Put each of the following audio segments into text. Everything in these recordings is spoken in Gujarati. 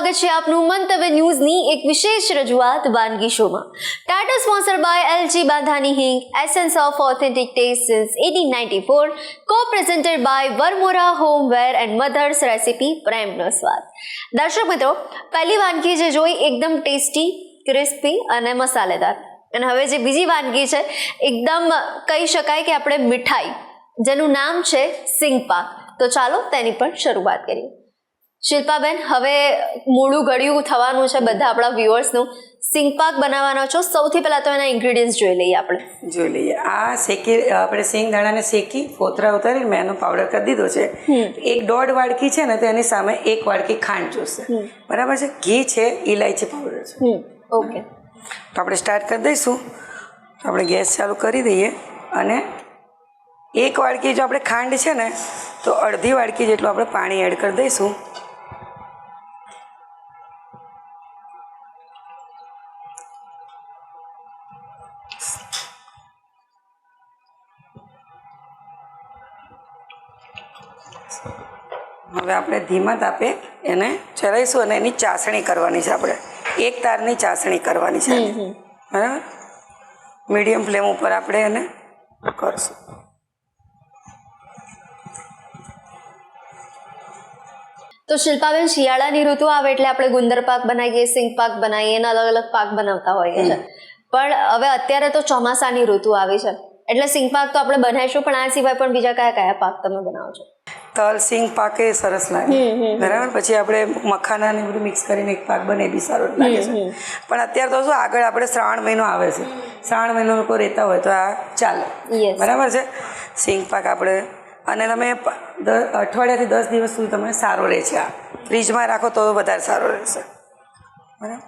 સ્વાગત છે આપનું મંતવ્ય ન્યૂઝની એક વિશેષ રજૂઆત વાનગી શોમાં. ટાટા સ્પોન્સર બાય એલજી બાંધાની હિંગ, essence of authentic taste since 1894, co-presented by Varmora homeware and mother's recipe, પ્રેમનો સ્વાદ. દર્શક મિત્રો, પહેલી વાનગી જે જોઈ એકદમ ટેસ્ટી, ક્રિસ્પી અને મસાલેદાર, અને હવે જે બીજી વાનગી છે એકદમ કહી શકાય કે આપણે મીઠાઈ, જેનું નામ છે સિંગપાક. તો ચાલો તેની પણ શરૂઆત કરીએ. શિલ્પાબેન, હવે મોડું ગળ્યું થવાનું છે બધા આપણા વ્યુઅર્સનું. સિંગપાક બનાવવાનો છો, સૌથી પહેલા તો એના ઇન્ગ્રેડિયન્ટ્સ જોઈ લઈએ આપણે. આ શેકી આપણે સિંગ દાણાને શેકી ફોતરા ઉતારી મેં એનો પાવડર કરી દીધો છે. 1.5 વાડકી છે ને તો એની સામે 1 વાડકી ખાંડ જોશે. બરાબર છે. ઘી છે, ઇલાયચી પાવડર છે. ઓકે, તો આપણે સ્ટાર્ટ કરી દઈશું. આપણે ગેસ ચાલુ કરી દઈએ અને 1 વાડકી જો આપણે ખાંડ છે ને તો 1/2 વાડકી જેટલું આપણે પાણી એડ કરી દઈશું. હવે આપણે ધીમા તાપે એને ચલાવીશું અને એની ચાસણી કરવાની છે. આપણે 1 તારની ચાસણી કરવાની છે. બરાબર. મીડિયમ ફ્લેમ ઉપર આપણે એને કરશું. તો શિલ્પાબેન, શિયાળાની ઋતુ આવે એટલે આપણે ગુંદર પાક બનાવીએ, સિંગ પાક બનાવીએ, એના અલગ અલગ પાક બનાવતા હોઈએ છે. પણ હવે અત્યારે તો ચોમાસાની ઋતુ આવી છે એટલે સિંગ પાક તો આપણે બનાવીશું, પણ આ સિવાય પણ બીજા કયા કયા પાક તમે બનાવો છો? તલ સિંગ પાક એ સરસ લાગે. બરાબર. પછી આપણે મખાના ને બધું મિક્સ કરીને એક પાક બને એ બી સારો લાગે છે. પણ અત્યારે તો શું આગળ આપણે શ્રાવણ મહિનો આવે છે. શ્રાવણ મહિનો લોકો રહેતા હોય તો આ ચાલે. બરાબર છે. સિંગ પાક આપણે અને તમે અઠવાડિયાથી 10 દિવસ સુધી તમે સારો રહે છે. આ ફ્રીજમાં રાખો તો વધારે સારો રહેશે. બરાબર.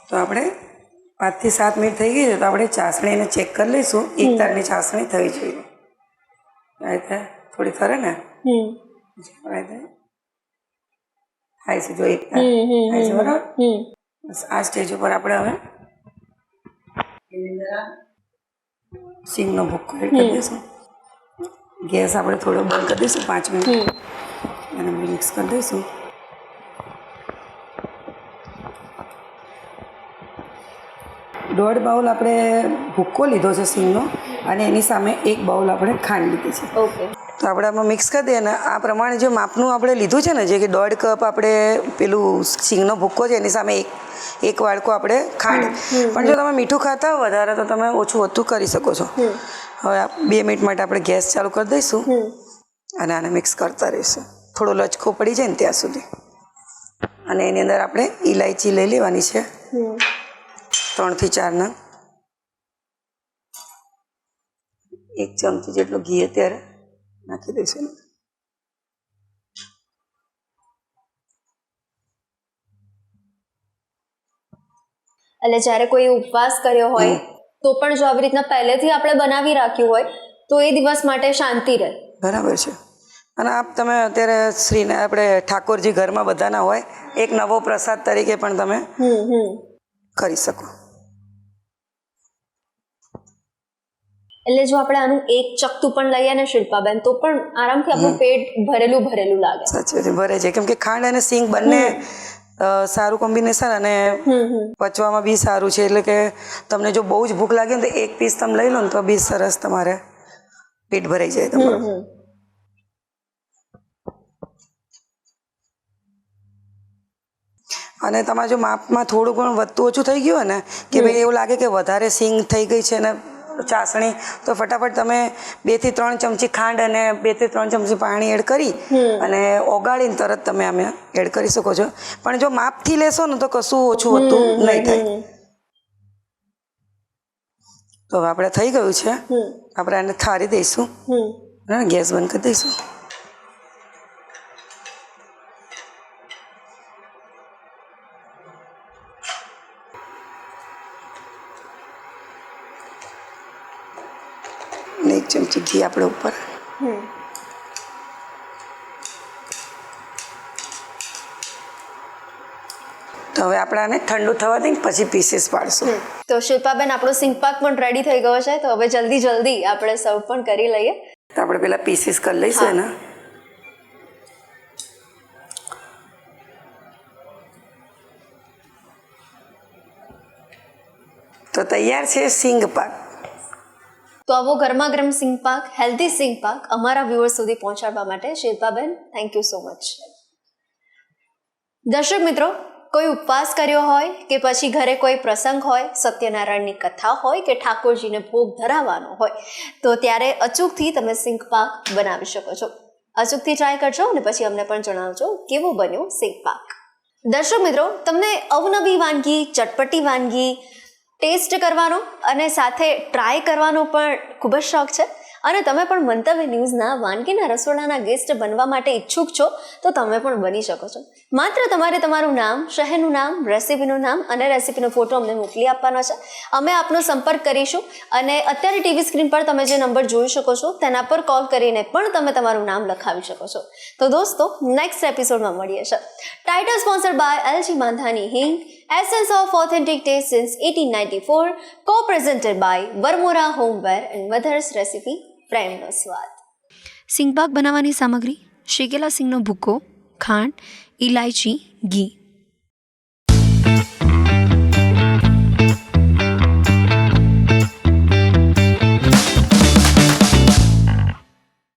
તો આપણે 5 થી 7 મિનિટ થઈ ગઈ છે તો આપણે ચાસણીને ચેક કરી લઈશું. 1 તારની ચાસણી થવી જોઈએ. આ રીતે થોડી થરે ને થાય છે. જો 1 તાર થાય છે. બરાબર. બસ આ સ્ટેજ ઉપર આપણે હવે સિંગનો ભૂક્કો એડ કરી દઈશું. ગેસ આપણે થોડો બંધ કરી દઈશું 5 મિનિટ અને મિક્સ કરી દઈશું. દોઢ બાઉલ આપણે ભૂક્કો લીધો છે સિંગનો અને એની સામે 1 બાઉલ આપણે ખાંડ લીધી છે. ઓકે. તો આપણે આમાં મિક્સ કરી દઈએ અને આ પ્રમાણે જે માપનું આપણે લીધું છે ને, જે કે 1.5 કપ આપણે પેલું સિંગનો ભૂક્કો છે એની સામે એક વાડકો આપણે ખાંડ. પણ જો તમે મીઠું ખાતા હો વધારે તો તમે ઓછું વધતું કરી શકો છો. હવે 2 મિનિટ માટે આપણે ગેસ ચાલુ કરી દઈશું અને આને મિક્સ કરતા રહીશું થોડો લચકો પડી જાય ને ત્યાં સુધી. અને એની અંદર આપણે ઇલાયચી લઈ લેવાની છે 3 થી 4 નંગ. 1 ચમચી જેટલો ઘી અત્યારે નાખી દઈશું. એટલે જ્યારે કોઈ ઉપવાસ કર્યો હોય તો પણ જો આવી રીતના પહેલેથી આપણે બનાવી રાખ્યું હોય તો એ દિવસ માટે શાંતિ રહે. બરાબર છે. અને આપ તમે અત્યારે શ્રીને આપણે ઠાકોરજી ઘરમાં બધાના હોય, એક નવો પ્રસાદ તરીકે પણ તમે કરી શકો. એટલે જો આપણે આનું એક ચકતું પણ લઈએ ને શિલ્પાબેન, તો પણ આરામથી આપણું પેટ ભરેલું ભરેલું લાગે. સાચું ભરે છે. કેમ કે ખાંડ અને સિંગ બંને સારું કોમ્બિનેશન અને પચવામાં બી સારું છે. એટલે કે તમને જો બહુ જ ભૂખ લાગે ને તો 1 પીસ તમે લઈ લો ને તો બી સરસ તમારે પેટ ભરાઈ જાય તમારું. અને તમારે જો માપમાં થોડું ઘણું વધતું ઓછું થઈ ગયું હોય ને કે ભાઈ એવું લાગે કે વધારે સિંગ થઈ ગઈ છે ને ચાસણી, તો ફટાફટ તમે 2 થી 3 ચમચી ખાંડ અને 2 થી 3 ચમચી પાણી એડ કરી અને ઓગાળીને તરત તમે આમે એડ કરી શકો છો. પણ જો માપથી લેશો ને તો કશું ઓછું વધતું નહીં થાય. તો હવે આપણે થઈ ગયું છે. આપણે આને ઠારી દઈશું. ગેસ બંધ કરી દઈશું. અને 1 ચમચી ઘી આપણે ઉપર. તો હવે આપણે આને ઠંડુ થવા દઈએ પછી પીસીસ પાડશું. તો શિલ્પાબેન, આપણો સિંગ પાક પણ રેડી થઈ ગયો છે. તો હવે જલ્દી આપણે સર્વ પણ કરી લઈએ. તો આપણે પેલા પીસીસ કરી લઈશું એના. તો તૈયાર છે સિંગ પાક. તો આવો ગરમા ગરમ સિંગ પાક, હેલ્ધી સિંગ પાક અમારા વ્યુઅર્સ સુધી પહોંચાડવા માટે Shilpaben thank you so much. દર્શક મિત્રો, કોઈ ઉપવાસ કર્યો હોય કે પછી ઘરે કોઈ પ્રસંગ હોય, સત્યનારાયણની કથા હોય કે ઠાકોરજીને ભોગ ધરાવવાનો હોય, તો ત્યારે અચૂકથી તમે સિંગ પાક બનાવી શકો છો. અચૂકથી ટ્રાય કરજો અને પછી અમને પણ જણાવજો કેવો બન્યો સિંગ પાક. દર્શક મિત્રો, તમને અવનવી વાનગી, ચટપટી વાનગી ટેસ્ટ કરવાનો અને સાથે ટ્રાય કરવાનો પણ ખૂબ જ શોખ છે અને તમે પણ મંતવ્ય ન્યૂઝના વાનગીના રસોડાના ગેસ્ટ બનવા માટે ઈચ્છુક છો, તો તમે પણ બની શકો છો. માત્ર તમારે તમારું નામ, શહેરનું નામ, રેસીપીનું નામ અને રેસીપીનો ફોટો અમને મોકલી આપવાનો છે. અમે આપનો સંપર્ક કરીશું અને અત્યારે ટીવી સ્ક્રીન પર તમે જે નંબર જોઈ શકો છો તેના પર કોલ કરીને પણ તમે તમારું નામ લખાવી શકો છો. તો દોસ્તો, નેક્સ્ટ એપિસોડમાં મળીએ છીએ. ટાઇટલ સ્પોન્સર્ડ બાય એલજી બાંધાની હિંગ, Essence of Authentic Taste since 1894, co-presented by Varmora Homeware and Mother's Recipe, પ્રેમનો સ્વાદ. સિંગ પાક બનાવવાની સામગ્રી: શેકેલા સિંગનો ભૂકો, ખાંડ, ઇલાયચી, ઘી.